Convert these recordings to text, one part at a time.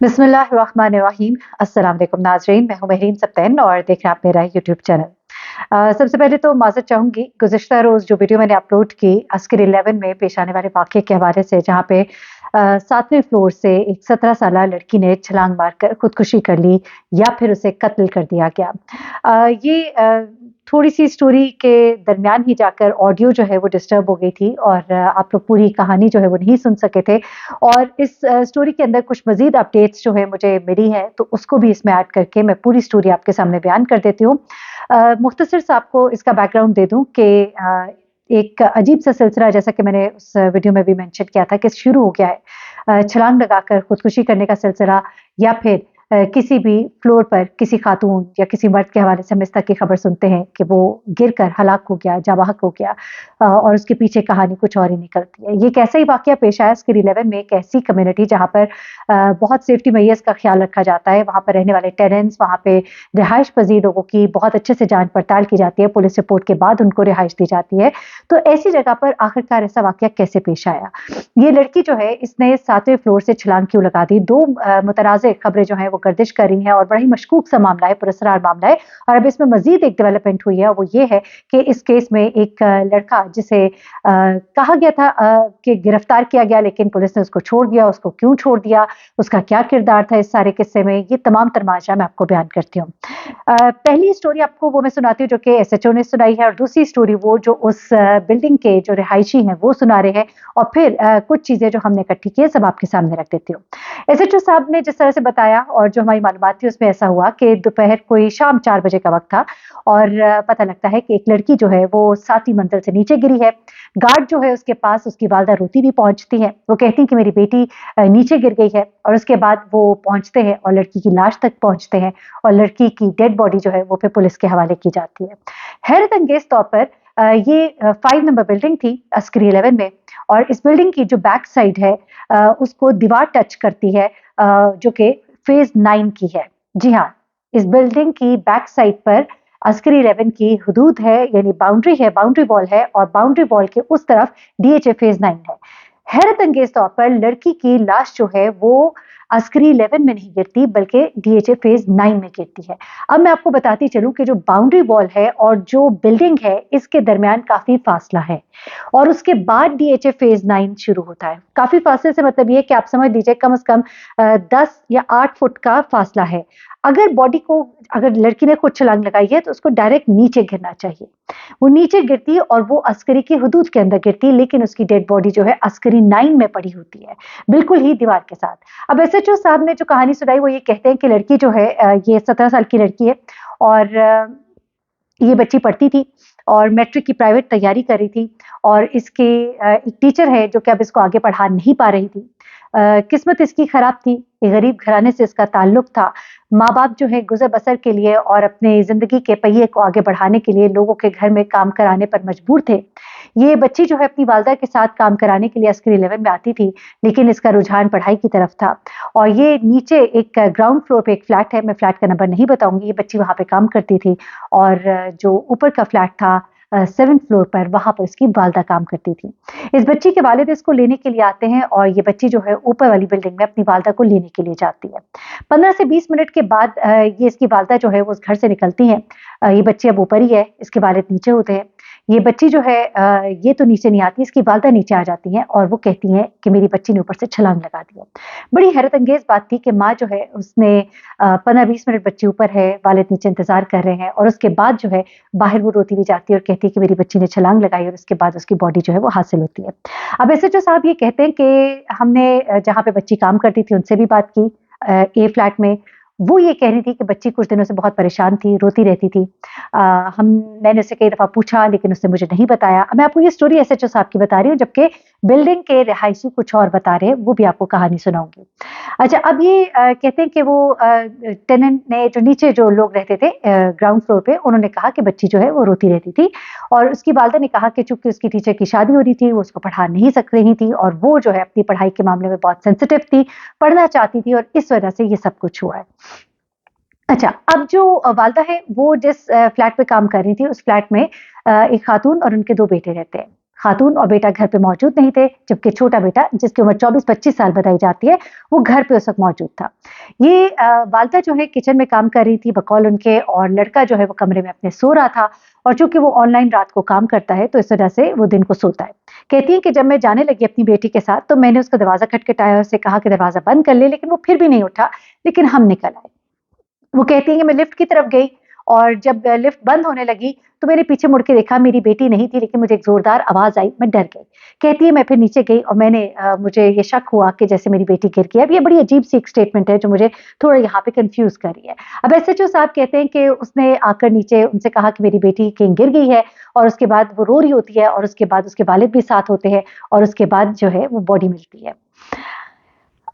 बिस्मिल्लाहिर्रहमानिर्रहीम। अस्सलाम वालेकुम नाज़रीन, मैं हूँ महरीन सब्तैन और देख रहे हैं आप मेरा यूट्यूब चैनल। सबसे पहले तो माज़रत चाहूँगी, गुज़िश्ता रोज़ जो वीडियो मैंने अपलोड की अस्कर 11 में पेश आने वाले वाक़ये के हवाले से, जहाँ पे 7वें फ्लोर से एक 17 साला लड़की ने छलांग मारकर खुदकुशी कर ली या फिर उसे कत्ल कर दिया गया। ये थोड़ी-सी स्टोरी के दरमियान ही जाकर ऑडियो जो है वो डिस्टर्ब हो गई थी और आप लोग पूरी कहानी जो है वो नहीं सुन सके थे। और इस स्टोरी के अंदर कुछ मज़ीद अपडेट्स जो है मुझे मिली हैं, तो उसको भी इसमें ऐड करके मैं पूरी स्टोरी आपके सामने बयान कर देती हूँ। मुख्तसर सा आपको इसका बैकग्राउंड दे दूँ कि एक अजीब-सा सिलसिला, जैसा कि मैंने उस वीडियो में भी मेंशन किया था, कि शुरू हो गया है। छलांग लगाकर खुदकुशी करने का सिलसिला या फिर किसी भी फ्लोर पर किसी खातून या किसी मर्द के हवाले से हम इस तरह की खबर सुनते हैं कि वो गिरकर हलाक हो गया, जाँ-बहक हो गया, और उसके पीछे कहानी कुछ और ही निकलती है। ये एक ऐसा ही वाक़या पेश आया अस्कर 11 में, एक ऐसी कम्युनिटी जहाँ पर बहुत सेफ्टी मेजर्स का ख़्याल रखा जाता है। वहाँ पर रहने वाले टेनेंट्स, वहाँ पे रिहाइश पज़ीर लोगों की बहुत अच्छे से जाँच-पड़ताल की जाती है, पुलिस रिपोर्ट के बाद उनको रिहाइश दी जाती है। तो ऐसी जगह पर आखिरकार ऐसा वाक़या कैसे पेश आया? ये लड़की जो है, इसने 7वें फ्लोर से छलांग क्यों लगा दी? 2 मुतनाज़ खबरें जो हैं वो गर्दिश कर रही हैं और बड़ा ही मशकूक सा मामला है, पुरअसरार मामला है। और अब इसमें मज़ीद एक डेवलपमेंट हुई है, और वो ये है कि इस केस में एक लड़का, जिसे कहा गया था कि गिरफ्तार किया गया, लेकिन पुलिस ने उसको छोड़ दिया। उसको क्यों छोड़ दिया? उसका क्या किरदार था इस सारे किस्से में? ये तमाम तमाशा मैं आपको बयान करती हूँ। पहली स्टोरी आपको वो मैं सुनाती हूँ जो कि एसएचओ ने सुनाई है, और दूसरी स्टोरी वो जो उस बिल्डिंग के जो रिहायशी हैं वो सुना रहे हैं, और फिर कुछ चीज़ें जो हमने इकट्ठी की है सब आपके सामने रख देती हूँ। एसएचओ साहब ने जिस तरह से बताया और जो हमारी मालूमात थी, उसमें ऐसा हुआ कि दोपहर कोई शाम 4 बजे का वक़्त था, और पता लगता है कि एक लड़की जो है वो 7वीं मंजिल से नीचे गिरी है। गार्ड जो है उसके पास उसकी वालिदा रोती हुई पहुँचती हैं। वो कहती हैं कि मेरी बेटी नीचे गिर गई है, और उसके बाद वो पहुँचते हैं और लड़की की लाश तक पहुँचते हैं, और लड़की की डेड बॉडी जो है वो फिर पुलिस के हवाले की जाती है। हैरत अंगेज़ तौर पर ये 5 नंबर बिल्डिंग थी अस्कर 11 में, और इस बिल्डिंग की जो बैक साइड है उसको दीवार टच करती है, जो कि फेज़ 9 की है। जी हाँ, इस बिल्डिंग की बैक साइड पर अस्कर 11 की हुदूद है, यानी बाउंड्री है, बाउंड्री वॉल है, और बाउंड्री वॉल के उस तरफ डीएचए फेज़ 9 है। हैरत अंगेज़ तौर पर लड़की की लाश जो है वो अस्कर 11 में नहीं गिरती, बल्कि डीएचए फेज़ 9 में गिरती है। अब मैं आपको बताती चलूँ कि जो बाउंड्री वॉल है और जो बिल्डिंग है, इसके दरमियान काफ़ी फासला है, और उसके बाद डीएचए फेज़ 9 शुरू होता है। काफ़ी फासले से मतलब ये है कि आप समझ लीजिए कम से कम 10 या 8 फुट का फासला है। अगर लड़की ने खुद छलांग लगाई है, तो उसको डायरेक्ट नीचे गिरना चाहिए। वो नीचे गिरती है और वो अस्करी की हुदूद के अंदर गिरती है, लेकिन उसकी डेड बॉडी जो है अस्करी 9 में पड़ी होती है, बिल्कुल ही दीवार के साथ। अब एसएचओ साहब ने जो कहानी सुनाई वो ये कहते हैं कि लड़की जो है ये 17 साल की लड़की है, और ये बच्ची पढ़ती थी और मैट्रिक की प्राइवेट तैयारी कर रही थी, और इसके एक टीचर है जो कि अब इसको आगे पढ़ा नहीं पा रही थी। किस्मत इसकी खराब थी, एक गरीब घराने से इसका ताल्लुक था। माँ-बाप जो है गुज़र-बसर के लिए और अपने ज़िंदगी के पहिए को आगे बढ़ाने के लिए लोगों के घर में काम कराने पर मजबूर थे। ये बच्ची जो है अपनी वालिदा के साथ काम कराने के लिए अस्कर 11 में आती थी, लेकिन इसका रुझान पढ़ाई की तरफ था, और ये नीचे एक ग्राउंड फ्लोर पे एक फ्लैट है, मैं फ्लैट का नंबर नहीं बताऊँगी, ये बच्ची वहाँ पे काम करती थी, और जो ऊपर का फ्लैट था 7th फ्लोर पर, वहाँ पर इसकी वालिदा काम करती थी। इस बच्ची के वालिद इसको लेने के लिए आते हैं, और ये बच्ची जो है ऊपर वाली बिल्डिंग में अपनी वालिदा को लेने के लिए जाती है। 15 से 20 मिनट के बाद ये इसकी वालिदा जो है वो उस घर से निकलती हैं। ये बच्ची अब ऊपर ही है, इसके वालिद नीचे होते हैं। ये बच्ची जो है ये तो नीचे नहीं आती, इसकी वालिदा नीचे आ जाती हैं, और वो कहती हैं कि मेरी बच्ची ने ऊपर से छलांग लगा दी है। बड़ी हैरत अंगेज़ बात थी कि माँ जो है उसने 15-20 मिनट बच्ची ऊपर है, वालिद नीचे इंतज़ार कर रहे हैं, और उसके बाद जो है बाहर वो रोती हुई जाती है और कहती है कि मेरी बच्ची ने छलांग लगाई, और उसके बाद उसकी बॉडी जो है वो हासिल होती है। अब एसएचओ साहब ये कहते हैं कि हमने जहाँ पे बच्ची काम करती थी उनसे भी बात की, ए फ्लैट में। वो ये कह रही थी कि बच्ची कुछ दिनों से बहुत परेशान थी, रोती रहती थी। अ, हम मैंने उससे कई दफ़ा पूछा, लेकिन उसने मुझे नहीं बताया। अब मैं आपको ये स्टोरी एसएचओ साहब की बता रही हूँ, जबकि बिल्डिंग के रिहायशी कुछ और बता रहे हैं, वो भी आपको कहानी सुनाऊँगी। अच्छा, अब ये कहते हैं कि वो टेनेंट ने, जो नीचे जो लोग रहते थे ग्राउंड फ्लोर पे, उन्होंने कहा कि बच्ची जो है वो रोती रहती थी, और उसकी वालिदा ने कहा कि चूँकि उसकी टीचर की शादी हो रही थी, वो उसको पढ़ा नहीं सक रही थी, और वो जो है अपनी पढ़ाई के मामले में बहुत सेंसिटिव थी, पढ़ना चाहती थी, और इस वजह से ये सब कुछ हुआ है। अच्छा, अब जो वालिदा है वो जिस फ्लैट में काम कर रही थी, उस फ्लैट में एक खातून और उनके 2 बेटे रहते हैं। खातून और बेटा घर पे मौजूद नहीं थे, जबकि छोटा बेटा जिसकी उम्र 24-25 साल बताई जाती है, वो घर पे उस वक़्त मौजूद था। ये वालदा जो है किचन में काम कर रही थी बकौल उनके, और लड़का जो है वो कमरे में अपने सो रहा था, और चूँकि वो ऑनलाइन रात को काम करता है, तो इस वजह से वो दिन को सोता है। कहती हैं कि जब मैं जाने लगी अपनी बेटी के साथ, तो मैंने उसका दरवाज़ा खटखटाया और उससे कहा कि दरवाज़ा बंद कर ले, लेकिन वो फिर भी नहीं उठा, लेकिन हम निकल आए। वो कहती हैं कि मैं लिफ्ट की तरफ गई, और जब लिफ्ट बंद होने लगी तो मैंने पीछे मुड़ के देखा, मेरी बेटी नहीं थी, लेकिन मुझे एक ज़ोरदार आवाज़ आई, मैं डर गई। कहती है मैं फिर नीचे गई और मुझे ये शक हुआ कि जैसे मेरी बेटी गिर गई। अब ये बड़ी अजीब-सी एक स्टेटमेंट है जो मुझे थोड़ा यहाँ पे कन्फ्यूज़ कर रही है। अब एसएचओ साहब कहते हैं कि उसने आकर नीचे उनसे कहा कि मेरी बेटी कहीं गिर गई है, और उसके बाद वो रो रही होती है, और उसके बाद उसके वालिद भी साथ होते हैं, और उसके बाद जो है वो बॉडी मिलती है।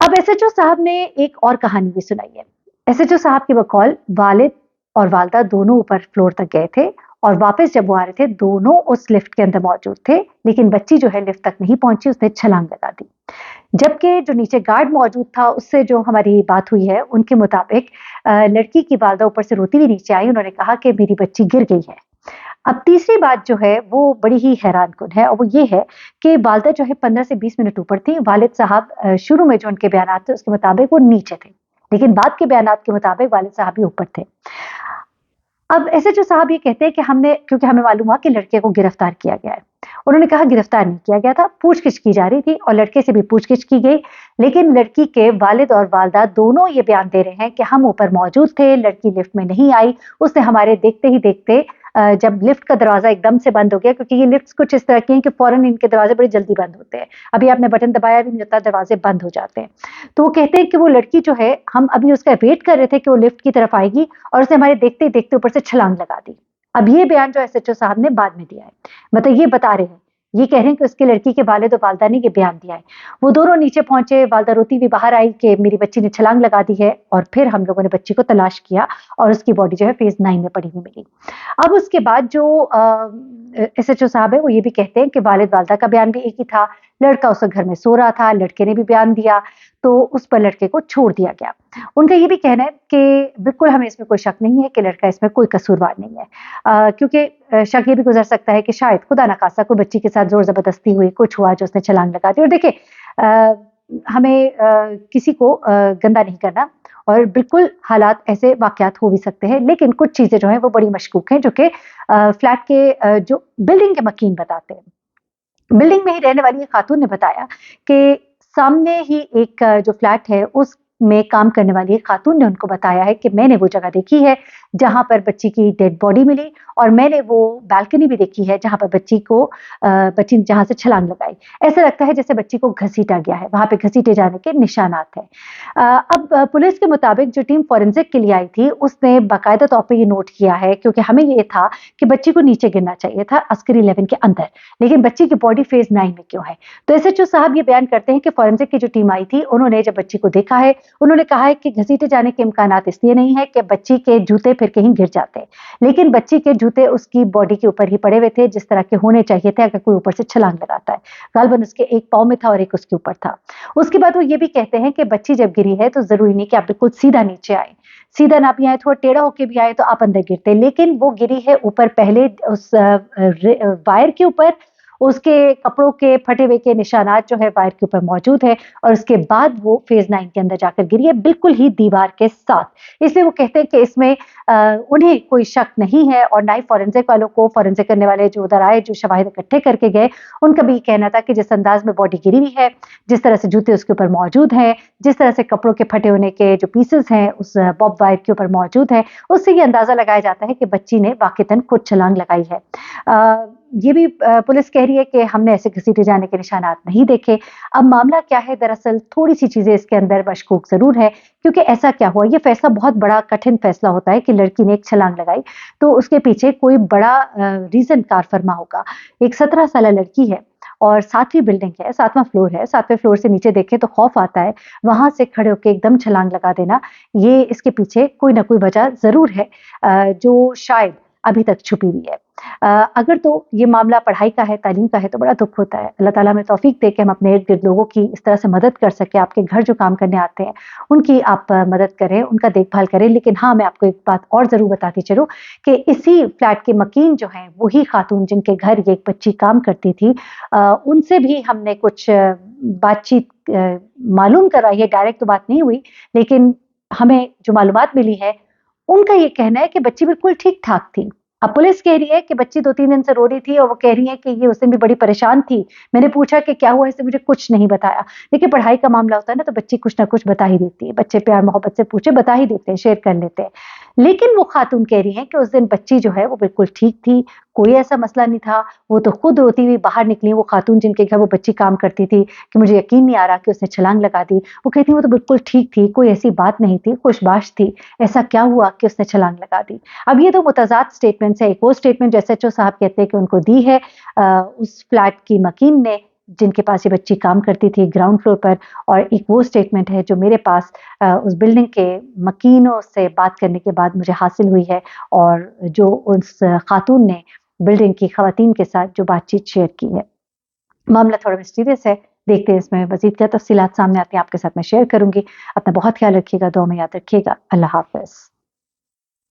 अब एसएचओ साहब ने एक और कहानी भी सुनाई है। एसएचओ साहब की बकौल वालिद और वालदा दोनों ऊपर फ्लोर तक गए थे, और वापस जब वो आ रहे थे, दोनों उस लिफ्ट के अंदर मौजूद थे, लेकिन बच्ची जो है लिफ्ट तक नहीं पहुंची, उसने छलांग लगा दी। जबकि जो नीचे गार्ड मौजूद था, उससे जो हमारी बात हुई है, उनके मुताबिक लड़की की वालदा ऊपर से रोती हुई नीचे आई, उन्होंने कहा कि मेरी बच्ची गिर गई है। अब तीसरी बात जो है वो बड़ी ही हैरानकुन है, और वो ये है कि वालदा जो है 15 से 20 मिनट ऊपर थी। वालिद साहब शुरू में जो उनके बयानात थे उसके मुताबिक वो नीचे थे, लेकिन बाद के बयानात के मुताबिक वालिद साहब भी ऊपर थे। अब एसएचओ साहब ये कहते हैं कि क्योंकि हमें मालूम हुआ कि लड़के को गिरफ्तार किया गया है। उन्होंने कहा गिरफ्तार नहीं किया गया था, पूछगिछ की जा रही थी, और लड़के से भी पूछगिछ की गई, लेकिन लड़की के वालिद और वालदा दोनों ये बयान दे रहे हैं कि हम ऊपर मौजूद थे, लड़की लिफ्ट में नहीं आई, उसने हमारे देखते ही देखते जब लिफ्ट का दरवाजा एकदम से बंद हो गया, क्योंकि ये लिफ्ट्स कुछ इस तरह की हैं कि फौरन इनके दरवाजे बड़ी जल्दी बंद होते हैं, अभी आपने बटन दबाया भी नहीं होता, दरवाजे बंद हो जाते हैं। तो वो कहते हैं कि वो लड़की जो है, हम अभी उसका वेट कर रहे थे कि वो लिफ्ट की तरफ आएगी, और उसने हमारे देखते ही देखते ऊपर से छलांग लगा दी। अब ये बयान जो एसएचओ साहब ने बाद में दिया है, मतलब ये बता रहे हैं, ये कह रहे हैं कि उसकी लड़की के वालिद और वालदा ने ये बयान दिया है। वो दोनों नीचे पहुंचे, वालदा रोती हुई बाहर आई कि मेरी बच्ची ने छलांग लगा दी है, और फिर हम लोगों ने बच्ची को तलाश किया, और उसकी बॉडी जो है फेज 9 में पड़ी हुई मिली। अब उसके बाद जो एसएचओ साहब है, वो ये भी कहते हैं कि वालिद वालदा का बयान भी एक ही था, लड़का उस घर में सो रहा था, लड़के ने भी बयान दिया, तो उस पर लड़के को छोड़ दिया गया। उनका ये भी कहना है कि बिल्कुल हमें इसमें कोई शक नहीं है कि लड़का इसमें कोई कसूरवार नहीं है, क्योंकि शक ये भी गुजर सकता है कि शायद खुदा ना खास्ता कोई बच्ची के साथ जोर जबरदस्ती हुई, कुछ हुआ जो उसने छलांग लगा दी। और देखिए हमें किसी को गंदा नहीं करना, और बिल्कुल हालात ऐसे वाकयात हो भी सकते हैं, लेकिन कुछ चीजें जो हैं वो बड़ी मशकूक हैं, जो कि फ्लैट के जो बिल्डिंग के मकीन बताते हैं। बिल्डिंग में ही रहने वाली एक खातून ने बताया कि सामने ही एक जो फ्लैट है उसमें काम करने वाली एक खातून ने उनको बताया है कि मैंने वो जगह देखी है जहां पर बच्ची की डेड बॉडी मिली, और मैंने वो बालकनी भी देखी है जहां पर बच्ची जहां से छलांग लगाई। ऐसा लगता है जैसे बच्ची को घसीटा गया है, वहां पे घसीटे जाने के निशानात हैं। अब पुलिस के मुताबिक जो टीम फॉरेंसिक के लिए आई थी, उसने बाकायदा तौर पर ये नोट किया है, क्योंकि हमें ये था कि बच्ची को नीचे गिरना चाहिए था अस्करी 11 के अंदर, लेकिन बच्ची की बॉडी फेज 9 में क्यों है। तो एसएचओ साहब ये बयान करते हैं कि फॉरेंसिक की जो टीम आई थी, उन्होंने जब बच्ची को देखा है, उन्होंने कहा है कि घसीटे जाने के इम्कानात इसलिए नहीं है कि बच्ची के जूते फिर कहीं गिर जाते, लेकिन बच्ची के जूते उसकी बॉडी के ऊपर ही पड़े हुए थे, जिस तरह के होने चाहिए थे अगर कोई ऊपर से छलांग लगाता है। गालबन उसके एक पाँव में था और एक उसके ऊपर था। उसके बाद वो ये भी कहते हैं कि बच्ची जब गिरी है तो जरूरी नहीं कि आप बिल्कुल सीधा नीचे आए, सीधा ना भी आए, थोड़ा टेढ़ा होके भी आए तो आप अंदर गिरते, लेकिन वो गिरी है ऊपर, पहले उस वायर के ऊपर, उसके कपड़ों के फटे हुए के निशानात जो है वायर के ऊपर मौजूद है, और उसके बाद वो फेज 9 के अंदर जाकर गिरी है, बिल्कुल ही दीवार के साथ। इसलिए वो कहते हैं कि इसमें उन्हें कोई शक नहीं है, और ना ही फॉरेंसिक वालों को, फॉरेंसिक करने वाले जो उधर आए, जो शवाहिद इकट्ठे करके गए, उनका भी कहना था कि जिस अंदाज में बॉडी गिरी हुई है, जिस तरह से जूते उसके ऊपर मौजूद हैं, जिस तरह से कपड़ों के फटे होने के जो पीसेस हैं उस बॉब वायर के ऊपर मौजूद है, उससे ये अंदाजा लगाया जाता है कि बच्ची ने वाकईतन खुद छलांग लगाई है। ये भी पुलिस कह रही है कि हमने ऐसे घसीटे जाने के निशानात नहीं देखे। अब मामला क्या है, दरअसल थोड़ी सी चीजें इसके अंदर मशकूक जरूर है, क्योंकि ऐसा क्या हुआ, ये फैसला बहुत बड़ा कठिन फैसला होता है कि लड़की ने एक छलांग लगाई, तो उसके पीछे कोई बड़ा रीजन कार फरमा होगा। एक 17 साल लड़की है, और 7वीं बिल्डिंग है, 7वां फ्लोर है, 7वें फ्लोर से नीचे देखे तो खौफ आता है, वहां से खड़े होकर एकदम छलांग लगा देना, ये इसके पीछे कोई ना कोई वजह जरूर है, जो शायद अभी तक छुपी हुई है। अगर तो ये मामला पढ़ाई का है, तालीम का है तो बड़ा दुःख होता है। अल्लाह ताला हमें तौफ़ीक दे कि हम अपने इर्द-गिर्द लोगों की इस तरह से मदद कर सकें, आपके घर जो काम करने आते हैं, उनकी आप मदद करें, उनका देखभाल करें। लेकिन हाँ, मैं आपको एक बात और ज़रूर बताती चलूँ कि इसी फ्लैट के मकीन जो हैं, वही खातून जिनके घर ये एक बच्ची काम करती थी, उनसे भी हमने कुछ बातचीत मालूम करवाई है, डायरेक्ट तो बात नहीं हुई, लेकिन हमें जो मालूमात मिली है, उनका ये कहना है कि बच्ची बिल्कुल ठीक-ठाक थी। अब पुलिस कह रही है कि बच्ची 2-3 दिन से रो रही थी और वो कह रही है कि ये उस दिन भी बड़ी परेशान थी। मैंने पूछा कि क्या हुआ? इसने मुझे कुछ नहीं बताया। देखिए पढ़ाई का मामला होता है ना तो बच्ची कुछ ना कुछ बता ही देती है। बच्चे प्यार-मोहब्बत से पूछे बता ही देते हैं, शेयर कर लेते हैं। लेकिन वो खातून कह रही हैं कि उस दिन बच्ची जो है वो बिल्कुल ठीक थी, कोई ऐसा मसला नहीं था। वो तो खुद रोती हुई बाहर निकली, वो खातून जिनके घर वो बच्ची काम करती थी, कि मुझे यकीन नहीं आ रहा कि उसने छलांग लगा दी। वो कहती हैं वो तो बिल्कुल ठीक थी, कोई ऐसी बात नहीं थी, खुशबाश थी। ऐसा क्या हुआ कि उसने छलांग लगा दी? अब ये तो मुतज़ाद स्टेटमेंट्स है। एक वो स्टेटमेंट जो एसएचओ साहब कहते हैं कि उनको दी है उस फ्लैट की मकीन ने जिनके पास ये बच्ची काम करती थी ग्राउंड फ्लोर पर, और एक वो स्टेटमेंट है जो मेरे पास उस बिल्डिंग के मकीनों से बात करने के बाद मुझे हासिल हुई है, और जो उस खातून ने बिल्डिंग की खवातीन के साथ जो बातचीत शेयर की है। मामला थोड़ा मिस्टीरियस है, देखते हैं इसमें मज़ीद क्या तफ़सीलात सामने आती हैं, आपके साथ मैं शेयर करूँगी। अपना बहुत ख़्याल रखिएगा, दुआ में याद रखिएगा। अल्लाह हाफ़िज़।